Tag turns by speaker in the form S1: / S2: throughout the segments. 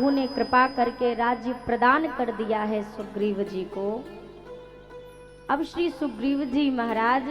S1: प्रभु ने कृपा करके राज्य प्रदान कर दिया है सुग्रीव जी को। अब श्री सुग्रीव जी महाराज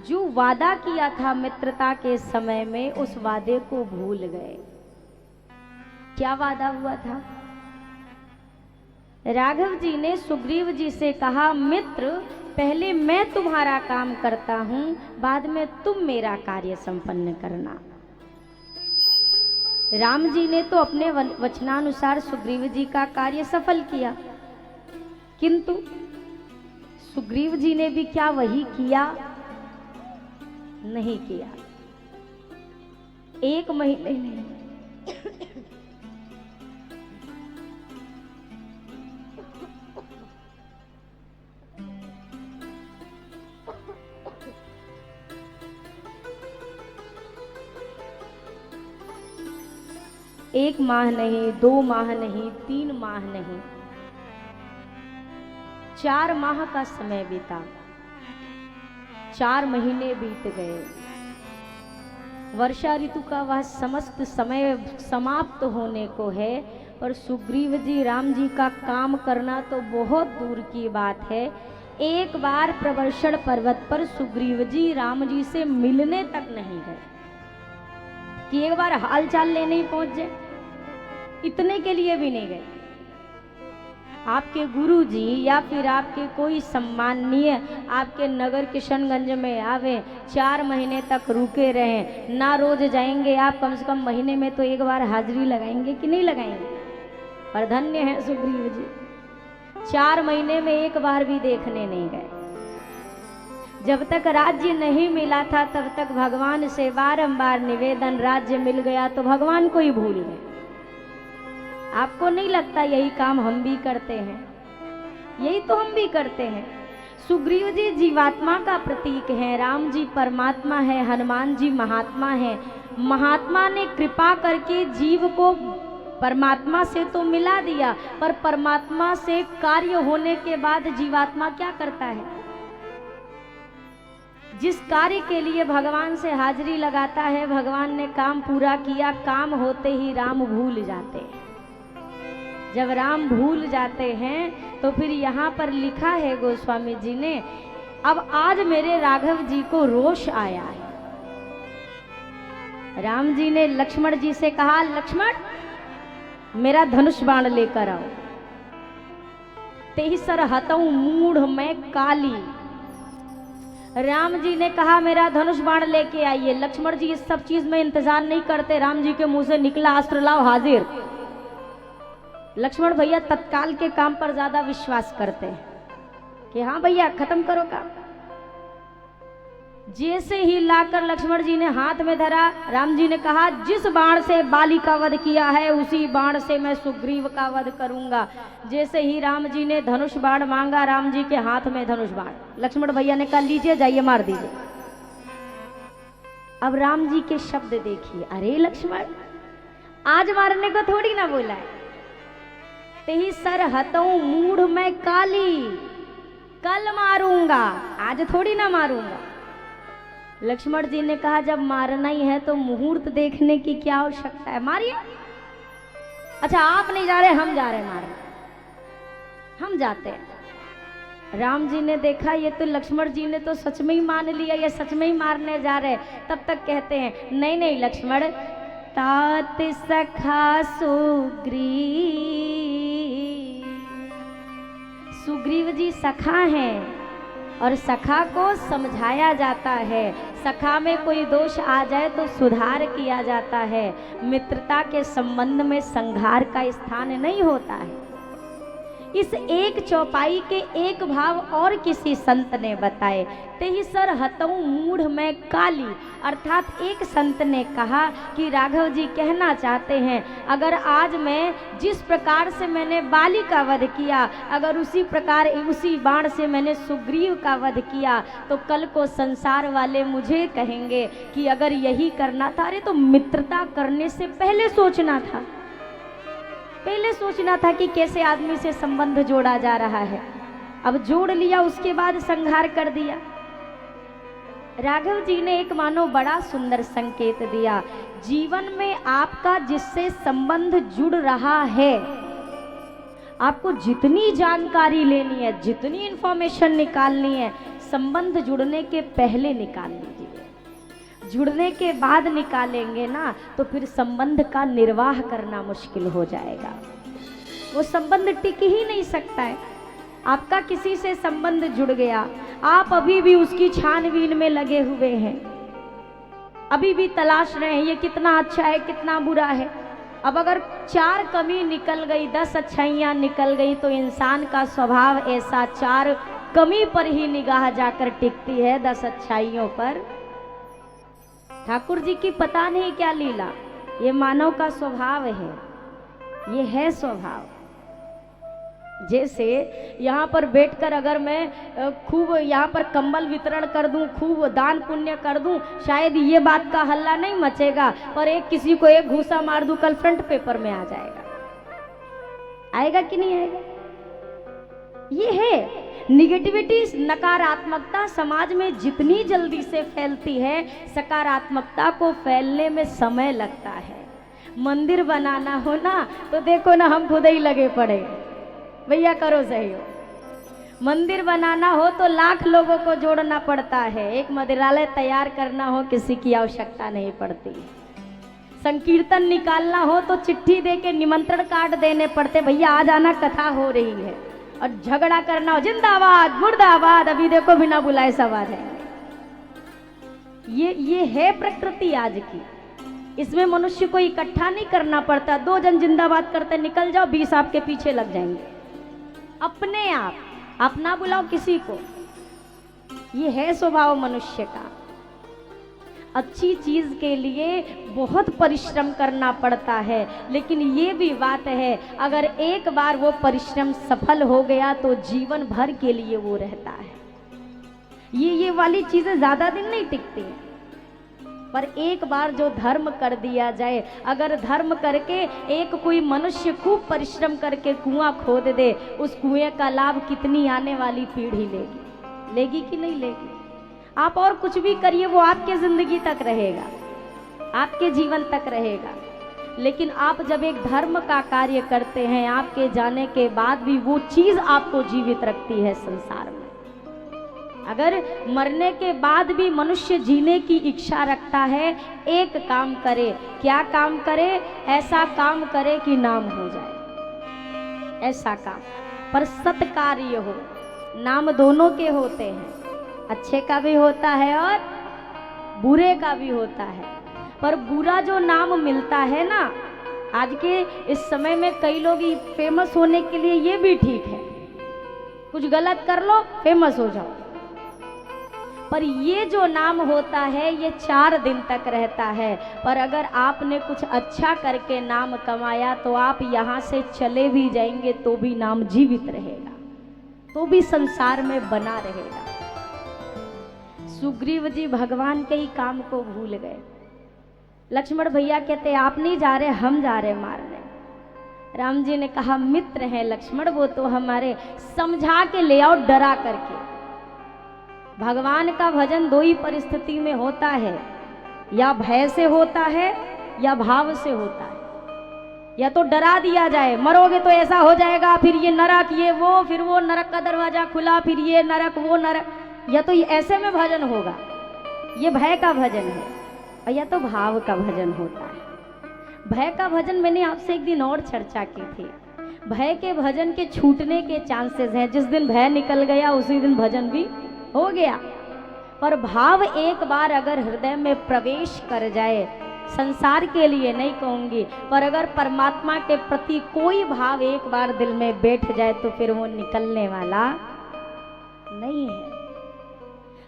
S1: जो वादा किया था मित्रता के समय में, उस वादे को भूल गए। क्या वादा हुआ था? राघव जी ने सुग्रीव जी से कहा, मित्र पहले मैं तुम्हारा काम करता हूं, बाद में तुम मेरा कार्य संपन्न करना। राम जी ने तो अपने वचनानुसार सुग्रीव जी का कार्य सफल किया, किंतु सुग्रीव जी ने भी क्या वही किया? नहीं किया। एक महीने नहीं, एक माह नहीं, 2 माह नहीं, 3 माह नहीं, 4 माह का समय बीता। 4 महीने बीत गए। वर्षा ऋतु का वह समस्त समय समाप्त होने को है, और सुग्रीव जी राम जी का काम करना तो बहुत दूर की बात है। एक बार प्रवर्षण पर्वत पर सुग्रीव जी राम जी से मिलने तक नहीं गए कि एक बार हाल चाल लेने ही पहुंच जाए, इतने के लिए भी नहीं गए। आपके गुरु जी या फिर आपके कोई सम्माननीय आपके नगर किशनगंज में आवे, 4 महीने तक रुके रहें, ना रोज जाएंगे आप, कम से कम महीने में तो एक बार हाजिरी लगाएंगे कि नहीं लगाएंगे? पर धन्य है सुग्रीव जी, 4 महीने में एक बार भी देखने नहीं गए। जब तक राज्य नहीं मिला था तब तक भगवान से बारंबार निवेदन, राज्य मिल गया तो भगवान को ही भूल गए। आपको नहीं लगता यही काम हम भी करते हैं? यही तो हम भी करते हैं। सुग्रीव जी जीवात्मा का प्रतीक है, राम जी परमात्मा है, हनुमान जी महात्मा है। महात्मा ने कृपा करके जीव को परमात्मा से तो मिला दिया, पर परमात्मा से कार्य होने के बाद जीवात्मा क्या करता है? जिस कार्य के लिए भगवान से हाजिरी लगाता है, भगवान ने काम पूरा किया, काम होते ही राम भूल जाते हैं। जब राम भूल जाते हैं तो फिर यहाँ पर लिखा है गोस्वामी जी ने, अब आज मेरे राघव जी को रोष आया है। राम जी ने लक्ष्मण जी से कहा, लक्ष्मण मेरा धनुष बाण लेकर आओ। तेहि सर हतऊ मूढ़ मैं काली। राम जी ने कहा मेरा धनुष बाण लेके आइए। लक्ष्मण जी इस सब चीज में इंतजार नहीं करते, राम जी के मुंह से निकला, अस्त्र लाओ हाजिर। लक्ष्मण भैया तत्काल के काम पर ज्यादा विश्वास करते हैं कि हाँ भैया खत्म करो काम। जैसे ही लाकर लक्ष्मण जी ने हाथ में धरा, राम जी ने कहा जिस बाण से बाली का वध किया है उसी बाण से मैं सुग्रीव का वध करूंगा। जैसे ही राम जी ने धनुष बाण मांगा, राम जी के हाथ में धनुष बाण, लक्ष्मण भैया ने कहा लीजिए जाइए मार दीजिए। अब राम जी के शब्द देखिए, अरे लक्ष्मण आज मारने को थोड़ी ना बोला है। तेहि सर हतऊ मूढ़ मैं काली, कल मारूंगा, आज थोड़ी ना मारूंगा। लक्ष्मण जी ने कहा जब मारना ही है तो मुहूर्त देखने की क्या आवश्यकता है, मारिए। अच्छा आप नहीं जा रहे, हम जा रहे मारने, हम जाते हैं। राम जी ने देखा ये तो लक्ष्मण जी ने तो सच में ही मान लिया, ये सच में ही मारने जा रहे। तब तक कहते हैं नहीं नहीं लक्ष्मण, तात सखा सुग्रीव जी सखा हैं और सखा को समझाया जाता है। सखा में कोई दोष आ जाए तो सुधार किया जाता है। मित्रता के संबंध में संघार का स्थान नहीं होता है। इस एक चौपाई के एक भाव और किसी संत ने बताए, तेहि सर हतऊ मूढ़ मैं काली। अर्थात एक संत ने कहा कि राघव जी कहना चाहते हैं अगर आज मैं जिस प्रकार से मैंने बाली का वध किया, अगर उसी प्रकार उसी बाण से मैंने सुग्रीव का वध किया तो कल को संसार वाले मुझे कहेंगे कि अगर यही करना था, अरे तो मित्रता करने से पहले सोचना था, पहले सोचना था कि कैसे आदमी से संबंध जोड़ा जा रहा है। अब जोड़ लिया, उसके बाद संहार कर दिया। राघव जी ने एक मानो बड़ा सुंदर संकेत दिया। जीवन में आपका जिससे संबंध जुड़ रहा है, आपको जितनी जानकारी लेनी है, जितनी इंफॉर्मेशन निकालनी है, संबंध जुड़ने के पहले निकाल लीजिए। जुड़ने के बाद निकालेंगे ना तो फिर संबंध का निर्वाह करना मुश्किल हो जाएगा। वो संबंध टिक ही नहीं सकता है। आपका किसी से संबंध जुड़ गया, आप अभी भी उसकी छानबीन में लगे हुए हैं, अभी भी तलाश रहे हैं ये कितना अच्छा है, कितना बुरा है। अब अगर 4 कमी निकल गई, 10 अच्छाइयाँ निकल गई, तो इंसान का स्वभाव ऐसा 4 कमी पर ही निगाह जाकर टिकती है, 10 अच्छाइयों पर। ठाकुर जी की पता नहीं क्या लीला, ये मानव का स्वभाव है, ये है स्वभाव। जैसे यहाँ पर बैठकर अगर मैं खूब यहाँ पर कंबल वितरण कर दूं, खूब दान पुण्य कर दूं, शायद ये बात का हल्ला नहीं मचेगा, पर एक किसी को एक घूसा मार दूं, कल फ्रंट पेपर में आ जाएगा। आएगा कि नहीं आएगा? ये है निगेटिविटी, नकारात्मकता समाज में जितनी जल्दी से फैलती है, सकारात्मकता को फैलने में समय लगता है। मंदिर बनाना हो ना तो देखो ना, हम खुद ही लगे पड़े, भैया करो सहयोग। मंदिर बनाना हो तो लाख लोगों को जोड़ना पड़ता है, एक मंदिरालय तैयार करना हो किसी की आवश्यकता नहीं पड़ती। संकीर्तन निकालना हो तो चिट्ठी दे के निमंत्रण कार्ड देने पड़ते, भैया आ जाना कथा हो रही है। और झगड़ा करना हो, जिंदाबाद मुर्दाबाद, अभी देखो बिना बुलाए सब आ जाएंगे। ये है प्रकृति आज की। इसमें मनुष्य को इकट्ठा नहीं करना पड़ता, 2 जन जिंदाबाद करते निकल जाओ, 20 आपके पीछे लग जाएंगे अपने आप ना बुलाओ किसी को। ये है स्वभाव मनुष्य का। अच्छी चीज के लिए बहुत परिश्रम करना पड़ता है, लेकिन ये भी बात है, अगर एक बार वो परिश्रम सफल हो गया तो जीवन भर के लिए वो रहता है। ये वाली चीजें ज्यादा दिन नहीं टिकती हैं, पर एक बार जो धर्म कर दिया जाए, अगर धर्म करके एक कोई मनुष्य खूब परिश्रम करके कुआं खोद दे, उस कुएं का लाभ कितनी आने वाली पीढ़ी लेगी कि नहीं लेगी? आप और कुछ भी करिए, वो आपके जिंदगी तक रहेगा, आपके जीवन तक रहेगा। लेकिन आप जब एक धर्म का कार्य करते हैं, आपके जाने के बाद भी वो चीज आपको जीवित रखती है संसार में। अगर मरने के बाद भी मनुष्य जीने की इच्छा रखता है, एक काम करे। क्या काम करे? ऐसा काम करे कि नाम हो जाए, ऐसा काम, पर सत्कार्य हो। नाम दोनों के होते हैं, अच्छे का भी होता है और बुरे का भी होता है। पर बुरा जो नाम मिलता है ना, आज के इस समय में कई लोग फेमस होने के लिए ये भी ठीक है, कुछ गलत कर लो फेमस हो जाओ, पर ये जो नाम होता है ये 4 दिन तक रहता है। पर अगर आपने कुछ अच्छा करके नाम कमाया तो आप यहाँ से चले भी जाएंगे तो भी नाम जीवित रहेगा, तो भी संसार में बना रहेगा। सुग्रीव जी भगवान के ही काम को भूल गए। लक्ष्मण भैया कहते आप नहीं जा रहे, हम जा रहे मारने। राम जी ने कहा मित्र हैं लक्ष्मण, वो तो हमारे, समझा के ले आओ, डरा करके। भगवान का भजन 2 ही परिस्थिति में होता है, या भय से होता है या भाव से होता है। या तो डरा दिया जाए, मरोगे तो ऐसा हो जाएगा, फिर ये नरक ये वो, फिर वो नरक का दरवाजा खुला, फिर ये नरक वो नरक, या तो ऐसे में भजन होगा, ये भय का भजन है। और या तो भाव का भजन होता है। भय का भजन मैंने आपसे एक दिन और चर्चा की थी। भय के भजन के छूटने के चांसेस हैं, जिस दिन भय निकल गया उसी दिन भजन भी हो गया। पर भाव एक बार अगर हृदय में प्रवेश कर जाए, संसार के लिए नहीं कहूंगी, पर अगर परमात्मा के प्रति कोई भाव एक बार दिल में बैठ जाए तो फिर वो निकलने वाला नहीं है।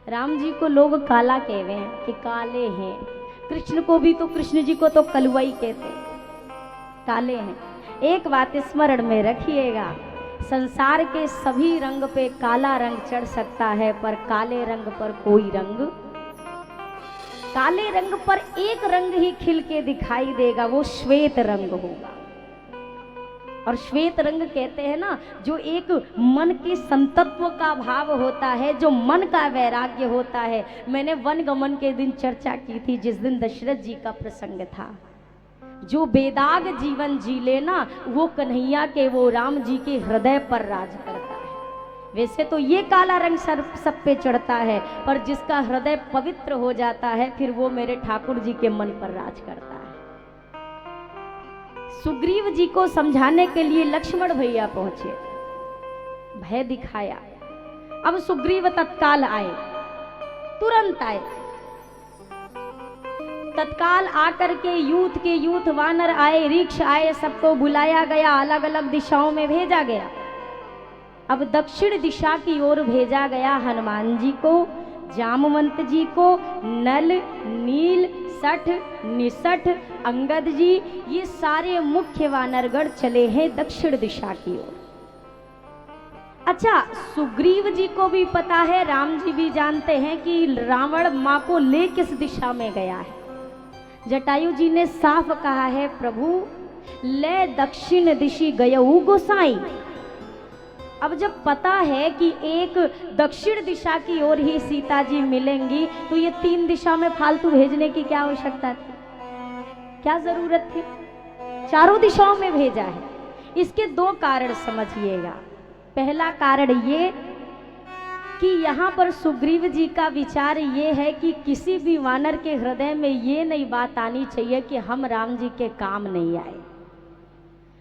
S1: राम जी को लोग काला कहते हैं कि काले हैं, कृष्ण को भी तो, कृष्ण जी को तो कलुआई कहते, काले हैं। एक बात स्मरण में रखिएगा, संसार के सभी रंग पे काला रंग चढ़ सकता है, पर काले रंग पर कोई रंग, काले रंग पर एक रंग ही खिल के दिखाई देगा, वो श्वेत रंग होगा। और श्वेत रंग कहते हैं ना, जो एक मन के संतत्व का भाव होता है, जो मन का वैराग्य होता है। मैंने वन गमन के दिन चर्चा की थी, जिस दिन दशरथ जी का प्रसंग था। जो बेदाग जीवन जी लेना, वो कन्हैया के, वो राम जी के हृदय पर राज करता है। वैसे तो ये काला रंग सब पे चढ़ता है, पर जिसका हृदय पवित्र हो जाता है, फिर वो मेरे ठाकुर जी के मन पर राज करता है। सुग्रीव जी को समझाने के लिए लक्ष्मण भैया पहुंचे, भय दिखाया। अब सुग्रीव तत्काल आए, तुरंत आए। तत्काल आकर के यूथ वानर आए, ऋक्ष आए, सबको बुलाया गया, अलग अलग दिशाओं में भेजा गया। अब दक्षिण दिशा की ओर भेजा गया हनुमान जी को, जामवंत जी को, नल, नील, सठ, निसठ, अंगद जी, ये सारे मुख्य वानरगण चले हैं दक्षिण दिशा की ओर। अच्छा, सुग्रीव जी को भी पता है, राम जी भी जानते हैं कि रावण माँ को ले किस दिशा में गया है। जटायु जी ने साफ कहा है, प्रभु ले दक्षिण दिशि गयऊ गोसाई। अब जब पता है कि एक दक्षिण दिशा की ओर ही सीता जी मिलेंगी, तो ये 3 दिशा में फालतू भेजने की क्या आवश्यकता थी, क्या जरूरत थी? चारों दिशाओं में भेजा है। इसके 2 कारण समझिएगा। पहला कारण ये कि यहाँ पर सुग्रीव जी का विचार ये है कि किसी भी वानर के हृदय में ये नहीं बात आनी चाहिए कि हम राम जी के काम नहीं आए।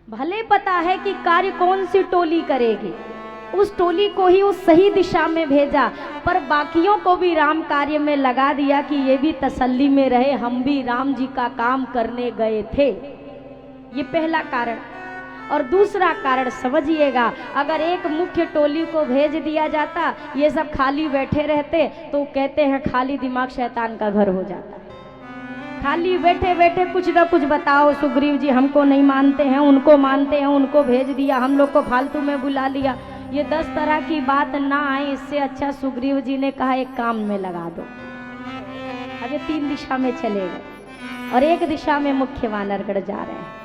S1: भले पता है कि कार्य कौन सी टोली करेगी, उस टोली को ही उस सही दिशा में भेजा, पर बाकियों को भी राम कार्य में लगा दिया कि ये भी तसल्ली में रहे, हम भी राम जी का काम करने गए थे। ये पहला कारण। और दूसरा कारण समझिएगा, अगर एक मुख्य टोली को भेज दिया जाता, ये सब खाली बैठे रहते, तो कहते हैं खाली दिमाग शैतान का घर हो जाता है। खाली बैठे बैठे कुछ ना कुछ बताओ, सुग्रीव जी हमको नहीं मानते हैं, उनको मानते हैं, उनको भेज दिया, हम लोग को फालतू में बुला लिया, ये 10 तरह की बात ना आए। इससे अच्छा सुग्रीव जी ने कहा एक काम में लगा दो। अब ये 3 दिशा में चले गए और एक दिशा में मुख्य वानरगण जा रहे हैं।